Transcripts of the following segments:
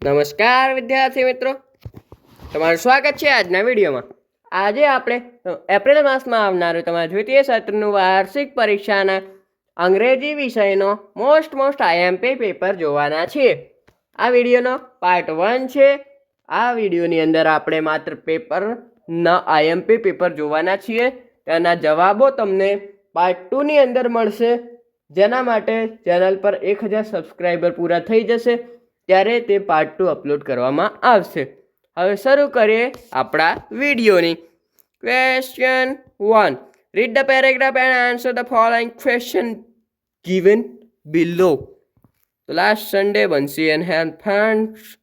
નમસ્કાર વિદ્યાર્થી મિત્રો, તમારું સ્વાગત છે આજના વિડીયોમાં। આજે આપણે એપ્રિલ માસમાં આવનારું તમારા દ્વિતીય સત્રનું વાર્ષિક પરીક્ષાના અંગ્રેજી વિષયનો મોસ્ટ આઈએમપી પેપર જોવાના છીએ। આ વિડીયોનો પાર્ટ 1 છે। આ વિડીયોની અંદર આપણે માત્ર પેપરના આઈએમપી પેપર જોવાના છીએ, તેના જવાબો તમને પાર્ટ 2ની અંદર મળશે, જેના માટે ચેનલ પર 1000 સબસ્ક્રાઈબર પૂરા થઈ જશે ત્યારે તે પાર્ટ 2 અપલોડ કરવામાં આવશે। હવે શરૂ કરીએ આપણા વિડીયોની। Question 1, read the paragraph and answer the following question given below। તો last Sunday Bansi and hair friends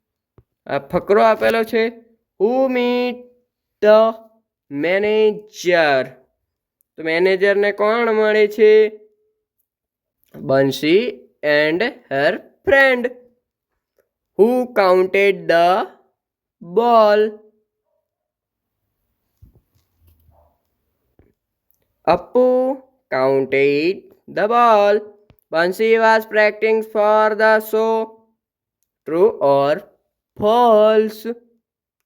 આ ફકરો આપેલો છે, હુ મીટ ધ મેનેજર। તો મેનેજરને કોણ મળે છે? Bansi and her friend. Who counted the ball? Appu counted the ball. Bansi was practicing for the show. True or false?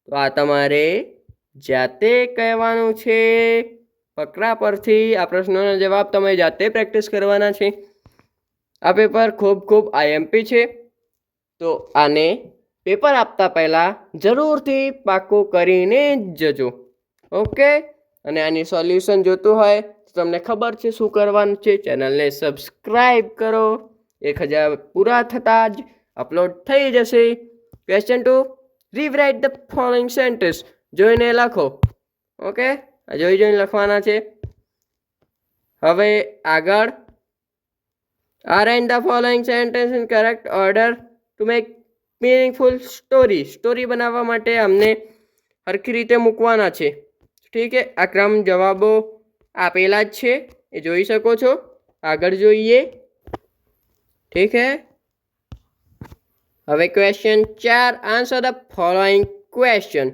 તો આ તમારે જાતે કહેવાનું છે। ફકરા પરથી આ પ્રશ્નોનો જવાબ તમે જાતે પ્રેક્ટિસ કરવાના છે। આ પેપર ખૂબ આઈએમપી છે, તો આને પેપર આપતા પહેલાં જરૂરથી પાક્કું કરીને જ જજો, ઓકે। અને આની સોલ્યુશન જોતું હોય તો તમને ખબર છે શું કરવાનું છે, ચેનલને સબસ્ક્રાઈબ કરો। 1000 પૂરા થતાં જ અપલોડ થઈ જશે। Question 2, rewrite the following sentence. જોઈને લખો, ઓકે। આ જોઈને લખવાના છે। હવે આગળ, arrange the following sentence in correct order to make meaningful story બનાવવા માટે અમને સરખી રીતે મૂકવાના છે, ઠીક છે। આ ક્રમ જવાબો આપેલા જ છે, એ જોઈ શકો છો। આગળ જોઈએ, ઠીક છે। હવે question 4, answer the following question.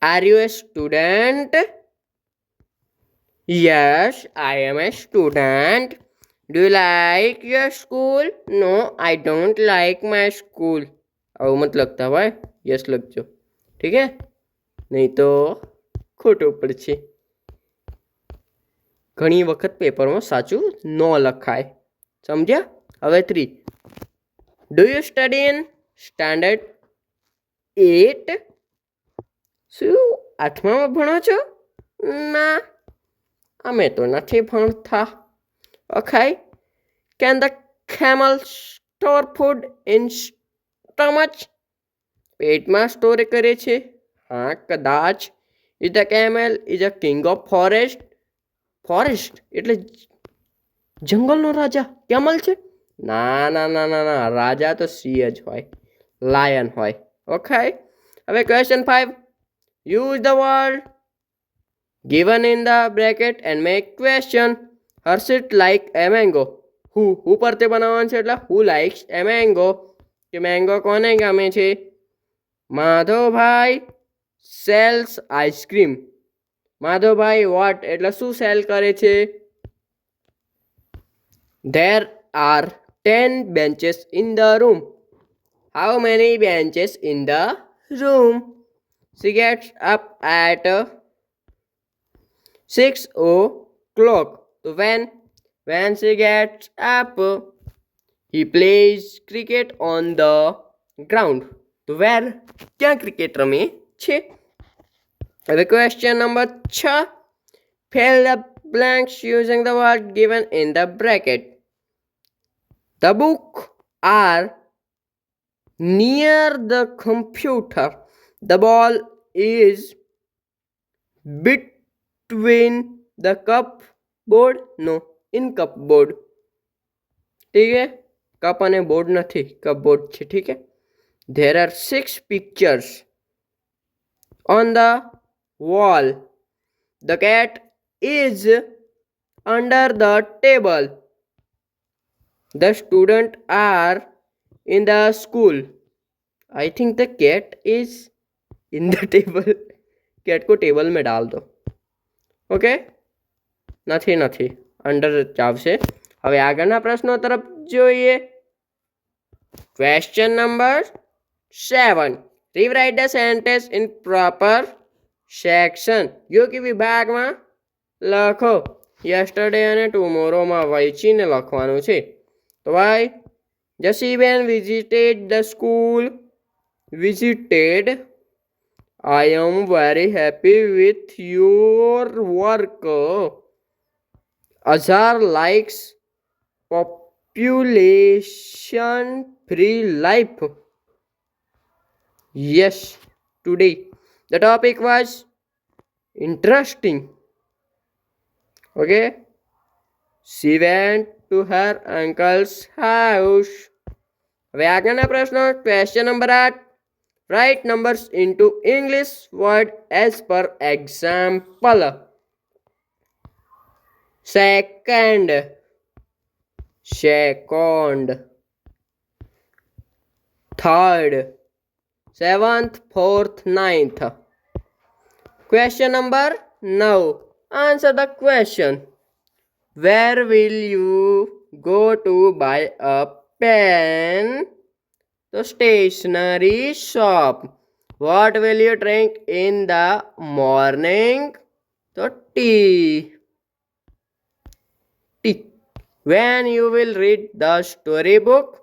Are you a student? Yes, I am a student. Do you like your school? No, I don't like my school। આવું મત લખતા ભાઈ, યસ લખજો, ઠીક હે, નહીં તો ખોટું પડશે। ઘણી વખત પેપરમાં સાચું ન લખાય, સમજ્યા? હવે 3, do you study in standard 8? શું 8મામાં ભણો છો? ના, અમે તો નથી ભણતા। Okay. Can the camel store food in stomach? પેટમાં સ્ટોર કરે છે? હા, કદાચ। Is the camel is a king of forest? Forest એટલે જંગલનો રાજા કેમલ છે? ના, રાજા તો સિંહ જ હોય, લાયન હોય, ઓકે। હવે question 5, use the word given in the bracket and make question। Harshit like a mango. હું પરતે બનાવવાનું છે, એટલે હુ લાઈક્સ એ મેંગો, કે મેંગો કોને ગમે છે? Madhavbhai sells ice cream. Madhavbhai what એટલે શું સેલ કરે છે? There are 10 benches in the room. How many benches in the room? She gets up at 6 o'clock. So when she gets up, he plays cricket on the ground. તો where ક્યાં cricket રમે છે? હવે question number 6, fill the blanks using the word given in the bracket. The book are near the computer. The ball is between the cupboard. No, in cupboard, ઠીક है। Cup અને board નથી, cupboard છે, ઠીક है। There are 6 pictures on the wall. The cat is under the table. The students are in the school. I think the cat is in the table. Cat को table में डाल दो, okay. નથી under જ આવશે। હવે આગળના પ્રશ્નો તરફ જોઈએ। Question number 7. Rewrite the sentence in proper section. યોગ્ય વિભાગમાં લખો. યસ્ટરડે અને ટુમોરોમાં વહેંચીને લખવાનું છે. તો ભાઈ Jasiben visited the school. Visited. I am very happy with your work. Azhar likes population free life. Yes, today the topic was interesting. Okay, she went to her uncle's house. હવે આગળના પ્રશ્નો. Question number 8. Write numbers into English word as per example. Second, second, third, 7th, 4th, 9th. Question number 9. Answer the question. Where will you go to buy a pen? The stationery shop. What will you drink in the morning? The tea. Tea. When you will read the storybook?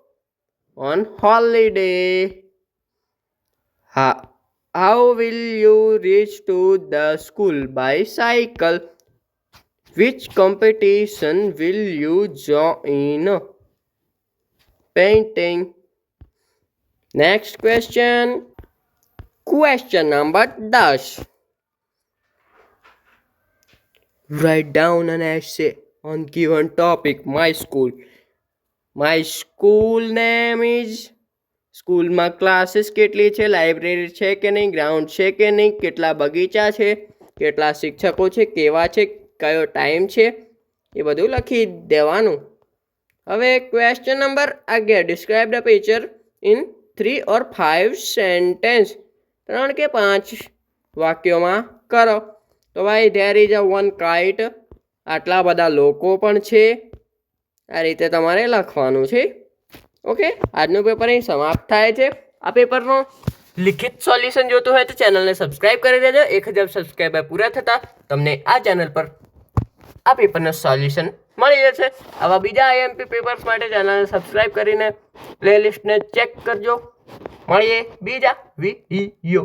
On holiday. How will you reach to the school? By cycle. Which competition will you join? Painting. Next question. Question number 10. Write down an essay on given topic. My school. My school name is. સ્કૂલમાં classes કેટલી છે, library છે કે નહીં, ground છે કે નહીં, કેટલા બગીચા છે, કેટલા શિક્ષકો છે, કેવા છે, કયો ટાઈમ છે, એ બધું લખી દેવાનું. હવે question number 11. Describe the picture in 3 or 5 sentence. 3 કે 5 વાક્યોમાં કરો. તો ભાઈ there is a one kite. આટલા બધા લોકો પણ છે. આ રીતે તમારે લખવાનું છે. ઓકે, આજનું પેપર અહીં સમાપ્ત થાય છે. આ પેપરનો લિખિત સોલ્યુશન જોતું હોય તો ચેનલને સબસ્ક્રાઇબ કરી દેજો. 1000 સબસ્ક્રાઇબર પૂરા થતાં તમને આ ચેનલ પર આ પેપરનું સોલ્યુશન મળી જશે. આવા બીજા આઈએમપી પેપર્સ માટે ચેનલને સબસ્ક્રાઇબ કરીને પ્લેલિસ્ટને ચેક કરજો. મળીએ બીજા વિડીયો.